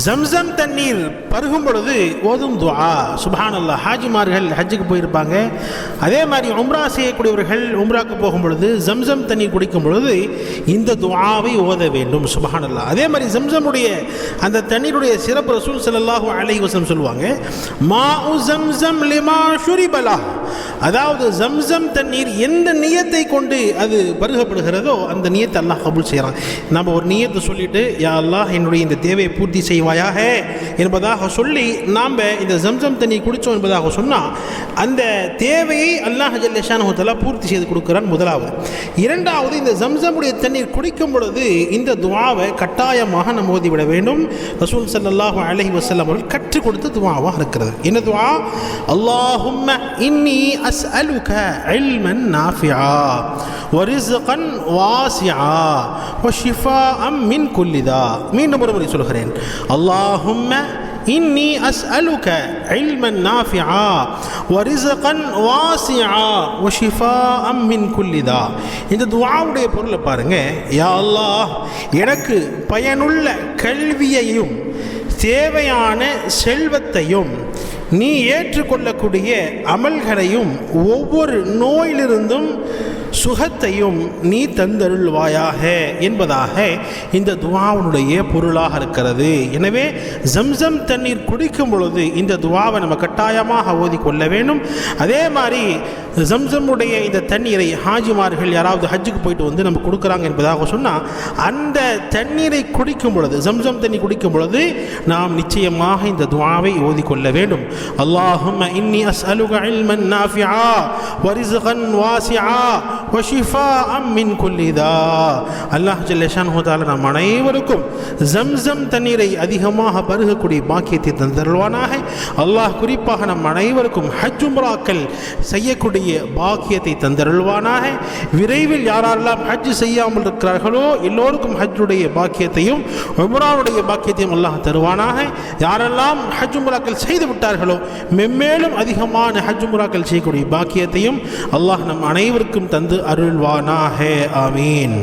ஜம்சம் தண்ணீர் பருகும் பொழுது ஓதும் துஆ சுப்ஹானல்லாஹ். ஹாஜிமார்கள் ஹஜ்ஜுக்கு போயிருப்பாங்க, அதே மாதிரி உம்ரா செய்யக்கூடியவர்கள் உம்ராக்கு போகும் பொழுது ஜம்சம் தண்ணீர் குடிக்கும் பொழுது இந்த துஆவை ஓத வேண்டும். சுப்ஹானல்லாஹ். அதே மாதிரி ஜம்சமுடைய அந்த தண்ணீருடைய சிறப்பு ரசூல் ஸல்லல்லாஹு அலைஹி வஸல்லம் சொல்லுவாங்க, மாஉ ஜம்சம் லிமா ஷுரிபலா, அதாவது ஜம்சம் தண்ணீர் எந்த நியத்தை கொண்டு அது பருகப்படுகிறதோ அந்த நியத்தை அல்லாஹ் கபூல் செய்கிறான். நம்ம ஒரு நியத்தை சொல்லிட்டு யா அல்லாஹ் என்னுடைய இந்த தேவையை பூர்த்தி செய்வாயாக என்பதாக சொல்லி நாம் இந்த ஜம்சம் தண்ணி குடித்தோம் என்பதாக சொன்னால் அந்த தேவையை அல்லாஹ் ஜல்ல ஷானஹு தஆலா பூர்த்தி செய்து கொடுக்கிறான். முதலாவது. இரண்டாவது, இந்த ஜம்சமுடைய தண்ணீர் குடிக்கும் பொழுது இந்த துஆவை கட்டாயமாக நம்ம ஓதிவிட வேண்டும். ரசூல் ஸல்லல்லாஹு அலைஹி வஸல்லம் அவர்கள் கற்றுக் கொடுத்த துஆவாக இருக்கிறது. என்ன துஆ? அல்லாஹும்ம இன்னி அஸ்அலுக இல்மன் நாஃபிஆ வரிஸ்கன் வாசிஆ வஷிஃபாஅம் மின் குல்லி தா. மீண்டும் ஒரு முறை சொல்கிறேன். அல்லாஹும்ம இன்னி அஸ்அலுக இல்மன் நாஃபிஆ வரிஸ்கன் வாசிஆ வஷிஃபாஅம் மின் குல்லி தா. இந்த துஆவுடைய பொருளை பாருங்க. யா அல்லாஹ், எனக்கு பயனுள்ள கல்வியையும் தேவையான செல்வத்தையும் நீ ஏற்றுக்கொள்ளக்கூடிய அமல்களையும் ஒவ்வொரு நோயிலிருந்தும் சுகத்தையும் நீ தந்தருள்வாயாக என்பதாக இந்த துஆவுடைய பொருளாக இருக்கிறது. எனவே ஜம்சம் தண்ணீர் குடிக்கும் பொழுது இந்த துஆவை நம்ம கட்டாயமாக ஓதிக்கொள்ள வேண்டும். அதே மாதிரி ஜம்சமுடைய இந்த தண்ணீரை ஹாஜிமார்கள் யாராவது ஹஜ்ஜுக்கு போயிட்டு வந்து நம்ம கொடுக்குறாங்க என்பதாக சொன்னால் அந்த தண்ணீரை குடிக்கும் பொழுது, ஜம்சம் தண்ணி குடிக்கும் பொழுது நாம் நிச்சயமாக இந்த துஆவை ஓதிக்கொள்ள வேண்டும். அல்லாஹும்ம இன்னி அஸ்அலுக இல்மன் நாஃபிஆ வரிஸ்கன் வாசிஆ வஷிஃபாஅம் மின் குல்லி தா. அல்லாஹ் ஜல்ல ஷானஹு தஆலா நம் அனைவருக்கும் ஜம்சம் தண்ணீரை அதிகமாக பருகக்கூடிய பாக்கியத்தை தந்தருள்வானாக. அல்லாஹ் குறிப்பாக நம் அனைவருக்கும் ஹஜ் உம்ராக்கள் செய்யக்கூடிய பாக்கியத்தை தந்தருள்வானாக. விரைவில் யாரெல்லாம் ஹஜ் செய்யாமல் இருக்கிறார்களோ எல்லோருக்கும் ஹஜ்ஜுடைய பாக்கியத்தையும் உம்ராவுடைய பாக்கியத்தையும் அல்லாஹ் தருவானாக. யாரெல்லாம் ஹஜ் உம்ராக்கள் செய்து விட்டார்களோ மென்மேலும் அதிகமான ஹஜ் உம்ராக்கள் செய்யக்கூடிய பாக்கியத்தையும் அல்லாஹ் நம் அனைவருக்கும் தந்து அருள்வானாக. ஆமீன்.